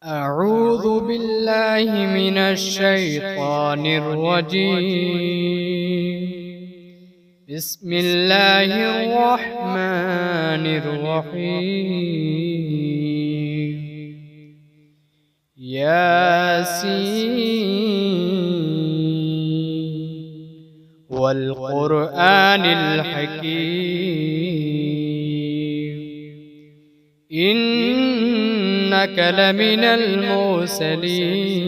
أعوذ بالله من الشيطان الرجيم. بسم الله الرحمن الرحيم. ياسين والقرآن الحكيم إنك لمن المرسلين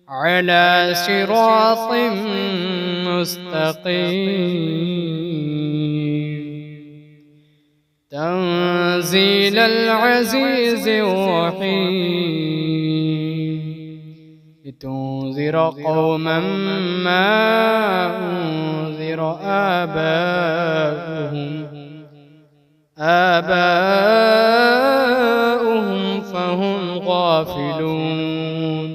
على صراط مستقيم تنزيل العزيز الرحيم لتنذر قوما ما أنذر آباؤهم فهم غافلون.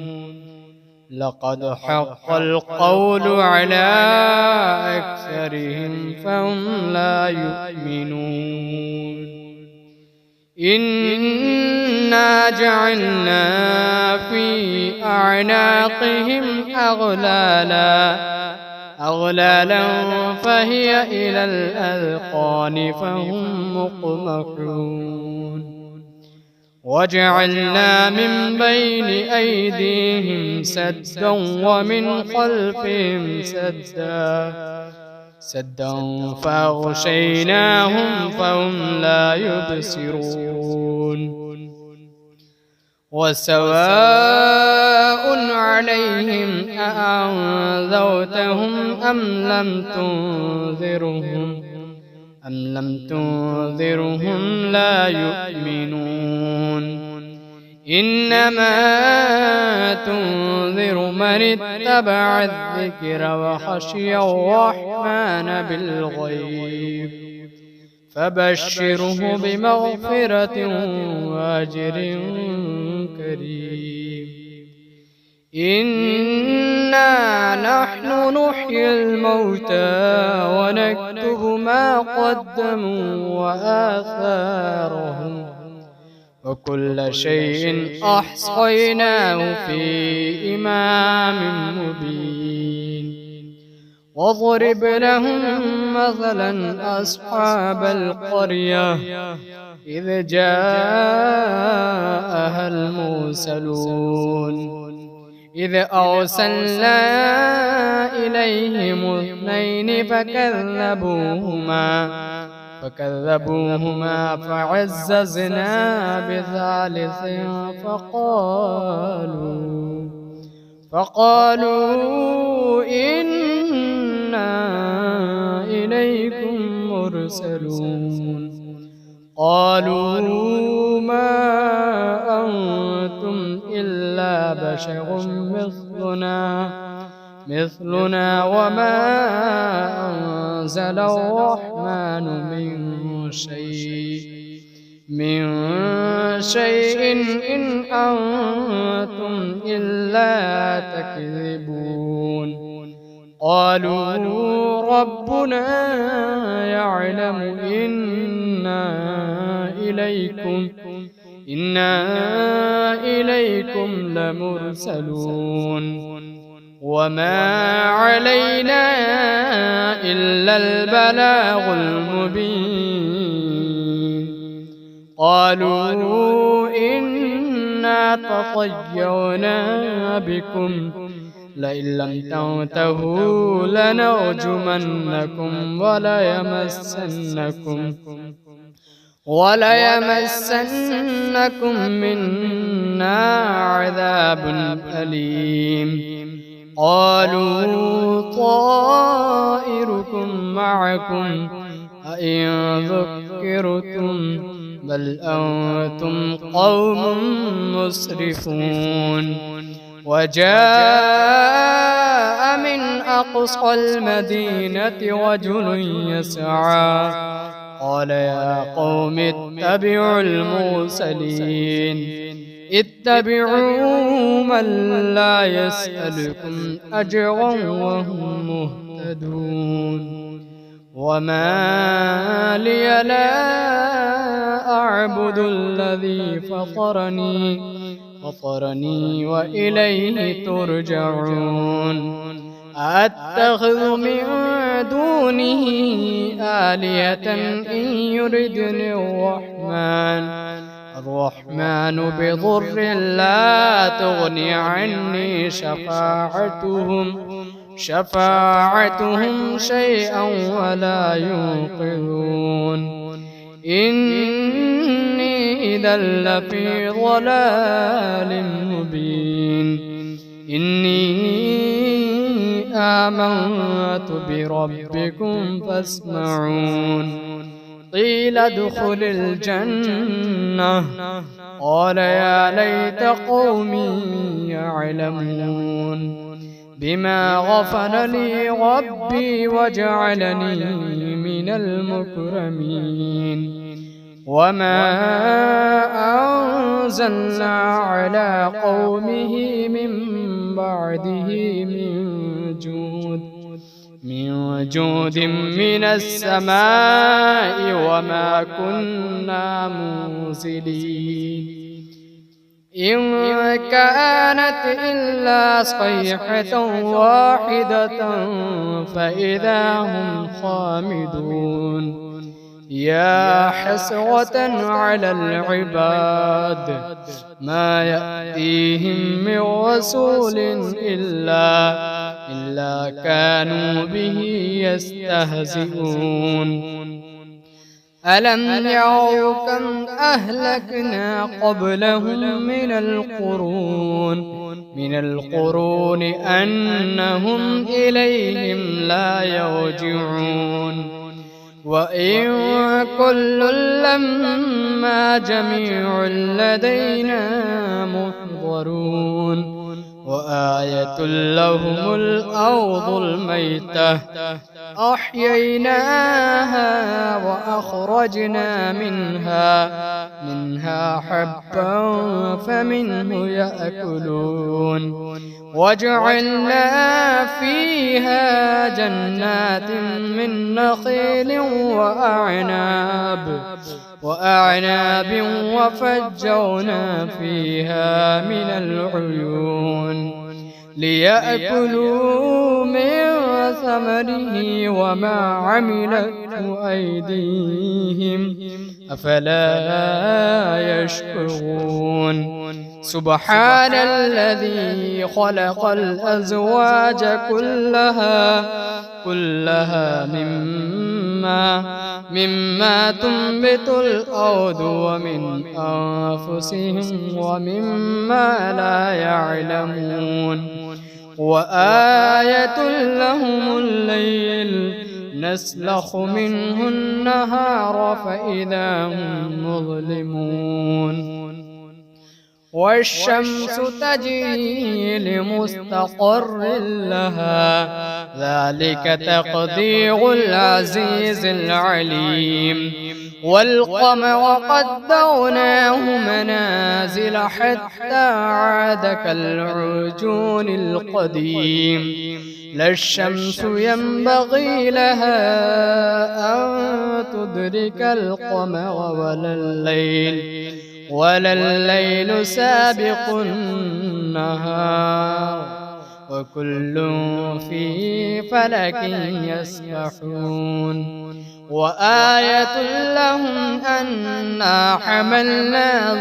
لقد حق القول على أكثرهم فهم لا يؤمنون. إنا جعلنا في أعناقهم أغلالا فهي إلى الأذقان فهم مقمحون. وجعلنا من بين أيديهم سدا ومن خلفهم سدا فأغشيناهم فهم لا يبصرون. وسواء عليهم أأنذرتهم أم لم تنذرهم لا يؤمنون. إنما تنذر من اتبع الذكر وخشي الرحمن بالغيب فبشره بمغفرة وأجر كريم. إنا نحن نحيي الموتى ونكتب ما قدموا وآثارهم وكل شيء أحصيناه في إمام مبين. واضرب لهم مثلا أصحاب القرية إذ جاءها المرسلون إذ أرسلنا إليهم اثنين فكذبوهما فعززنا بثالث فقالوا إنا إليكم مرسلون. قالوا ما أنتم إلا بشر مثلنا وما أنزل الرحمن من شيء إن أنتم إلا تكذبون. قالوا ربنا يعلم إنا إليكم لمرسلون وما علينا إلا البلاغ المبين. قالوا إنا تطيرنا بكم لئن لم تنتهوا لنرجمنكم وليمسنكم منا عذاب أليم. قالوا طائركم معكم أئن ذكرتم بل أنتم قوم مسرفون. وجاء من أقصى المدينة رجل يسعى قال يا قوم اتبعوا المرسلين اتبعوا من لا يسألكم أجرا وهم مهتدون. وما لي لا أعبد الذي فطرني وإليه ترجعون أتخذ من دونه آلهة إن يردني الرحمن بضر لا تغني عني شفاعتهم شيئا ولا ينقذون إني إذا لفي ضلال مبين إني آمنت بربكم فاسمعون قيل ادخل الجنة قال يا ليت قومي يعلمون بما غفر لي ربي وجعلني من المكرمين وما أنزلنا على قومه من بعده من جود من السماء وما كنا منزلين إن كانت إلا صيحة واحدة فإذا هم خامدون يا حسرة على العباد ما يأتيهم من رسول إلا كانوا به يستهزئون ألم يروا كم أهلكنا قبلهم من القرون أنهم إليهم لا يرجعون وإن كل لما جميع لدينا محضرون وآية لهم الأرض الميتة أحييناها وأخرجنا منها حبا فمنه يأكلون وجعلنا فيها جنات من نخيل وأعناب وفجرنا فيها من العيون ليأكلوا من ثمره وما عملته أيديهم أفلا يشكرون سبحان الذي خلق الأزواج كلها مما تنبت الأرض ومن أنفسهم ومما لا يعلمون وآية لهم الليل نسلخ منه النهار فإذا هم مظلمون والشمس تجري لمستقر لها ذلك تقدير العزيز العليم والقمر قدرناه منازل حتى عاد كالعرجون القديم لا الشمس ينبغي لها أن تدرك القمر ولا الليل سابق النهار وكل في فلك يسبحون وآية لهم أنا حملنا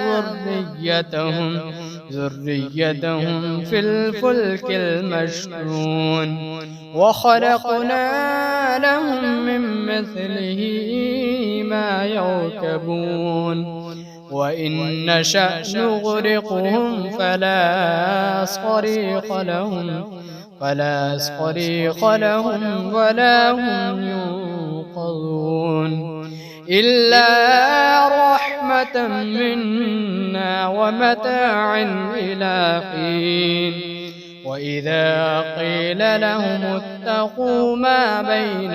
ذريتهم في الفلك المشحون وخلقنا لهم من مثله ما يركبون وإن نشأ نغرقهم فلا صريخ لهم ولا هم ينقذون إلا رحمة منا ومتاعا إلى حين وإذا قيل لهم اتقوا ما بين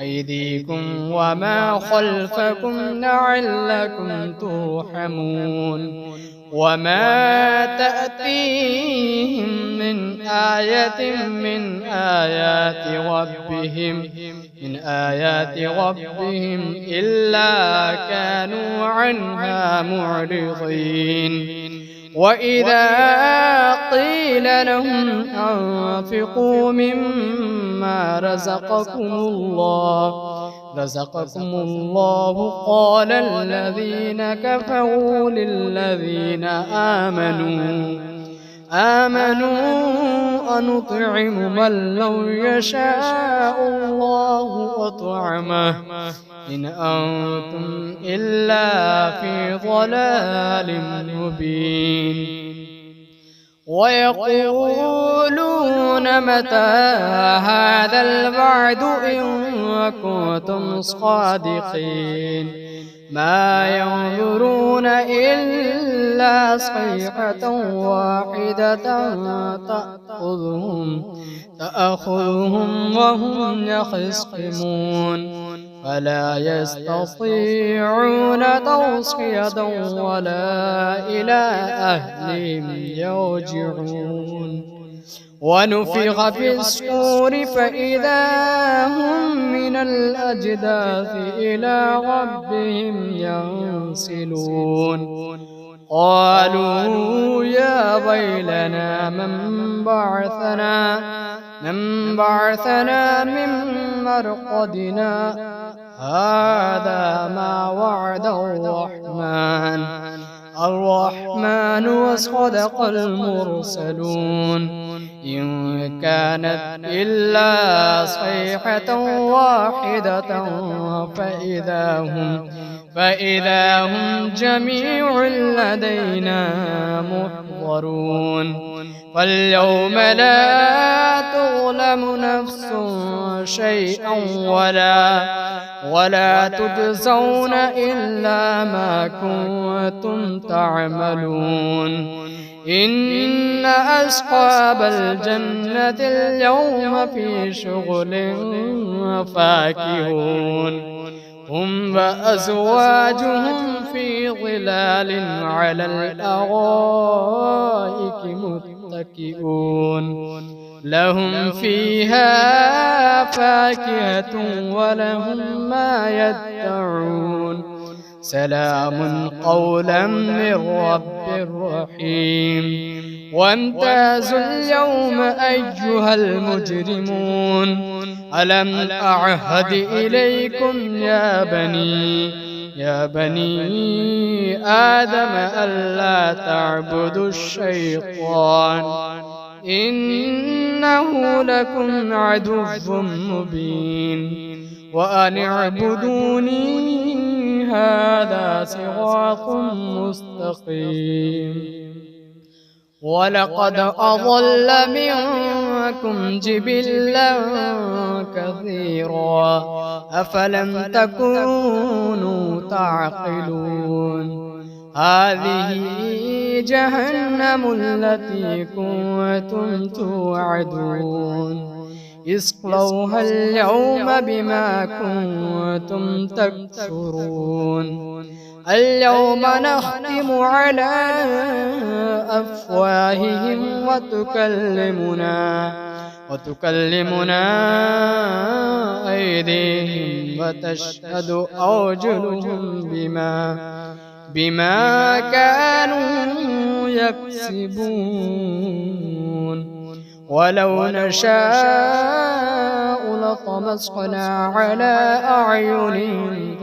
أيديكم وما خلفكم لعلكم ترحمون وما تأتيهم من آية من آيات ربهم إلا كانوا عنها معرضين وإذا قيل لهم أنفقوا مما رزقكم الله قال الذين كفروا للذين آمنوا أنطعم من لو يشاء الله أطعمه إن أنتم إلا في ضلال مبين ويقولون متى هذا الوعد إن كنتم صادقين ما ينظرون إلا صيحة واحدة تأخذهم وهم يخصمون فلا يستطيعون توصية ولا إلى أهلهم يرجعون ونفخ في الصور فإذا هم من الأجداث إلى ربهم ينسلون قالوا يا ويلنا من بعثنا من مرقدنا هذا ما وعد الرحمن وصدق المرسلون إن كانت إلا صيحة واحدة فإذا هم جميع لدينا محضرون فاليوم لا تظلم نفس شيئا ولا تجزون إلا ما كنتم تعملون إن أصحاب الجنة اليوم في شغل فاكهون هم وأزواجهم في ظلال على الأرائك متكئون لهم فيها فاكهة ولهم ما يدعون سلام قولا من رب رحيم وامتازوا اليوم أيها المجرمون ألم أعهد إليكم يا بني آدم ألا تعبدوا الشيطان إنه لكم عدو مبين وأن اعبدوني هذا صراط مستقيم ولقد أضل منكم جبلا كثيرا أفلم تكونوا تعقلون هذه جهنم التي كنتم توعدون اصلوها اليوم بما كنتم تكفرون اليوم نختم على أفواههم وتكلمنا أيديهم وتشهد أرجلهم بما كانوا يكسبون ولو نشاء لطمسنا على أعينهم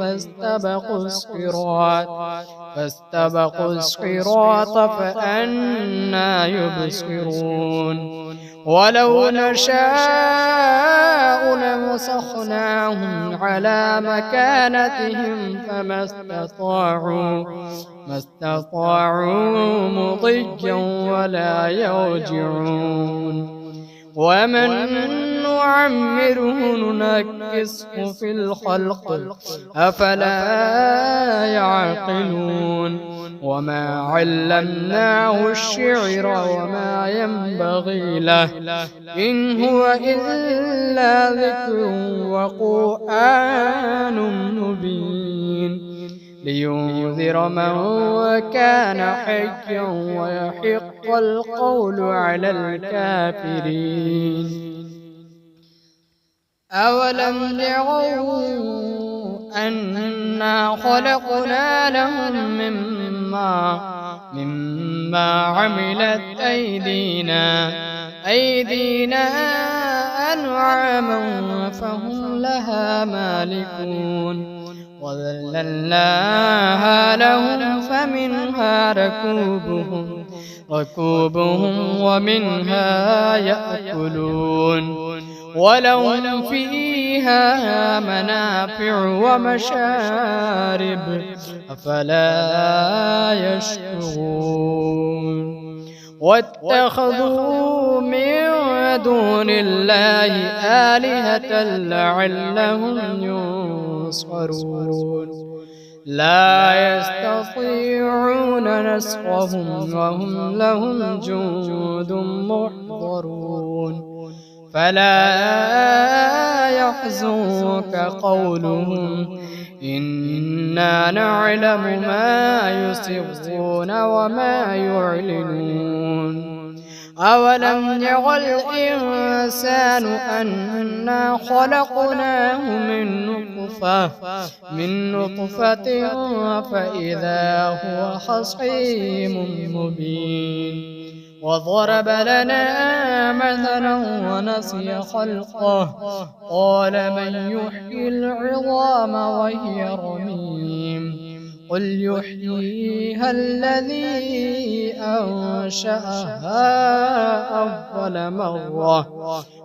فاستبقوا الصراط فأنى يبصرون ولو نشاء لمسخناهم على مكانتهم فما استطاعوا مضيا ولا يرجعون ومن نعمره ننكسه في الخلق أفلا يعقلون وما علمناه الشعر وما ينبغي له إن هو إلا ذكر وقرآن مبين لينذر من كان حيا ويحق القول على الكافرين أولم يروا أنا خلقنا لهم مما عملت أيدينا أنعاما فهم لها مالكون وذللناها لهم فمنها ركوبهم ومنها يأكلون ولهم فيها منافع ومشارب أفلا يشكرون واتخذوا من دون الله آلهة لعلهم ينصرون لا يستطيعون نصرهم وهم لهم جند محضرون فلا يحزنك قولهم إنا نعلم ما يسرون وما يعلنون أولم ير الإنسان أنا خلقناه من نطفة فإذا هو خصيم مبين وضرب لنا مثلا ونسي خلقه قال من يحيي العظام وهي رميم قل يحييها الذي أنشأها أول مرة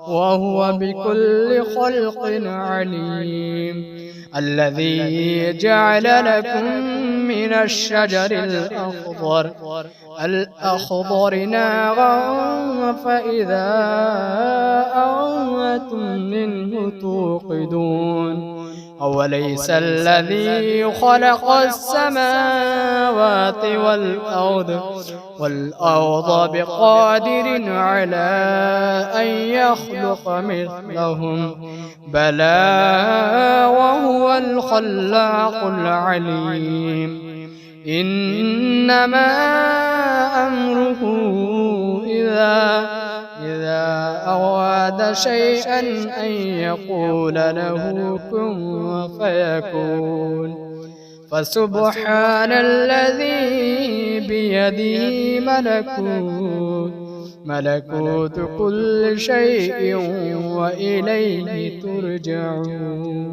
وهو بكل خلق عليم الذي جعل لكم من الشجر الأخضر نارا فإذا أنتم منه توقدون أوليس الذي خلق السماوات والأرض بقادر على أن يخلق مثلهم بلى وهو الخلاق العليم إنما أمره إذا أراد شيئا أن يقول له كن فيكون فسبحان الذي بيده ملكوت كل شيء وإليه ترجعون.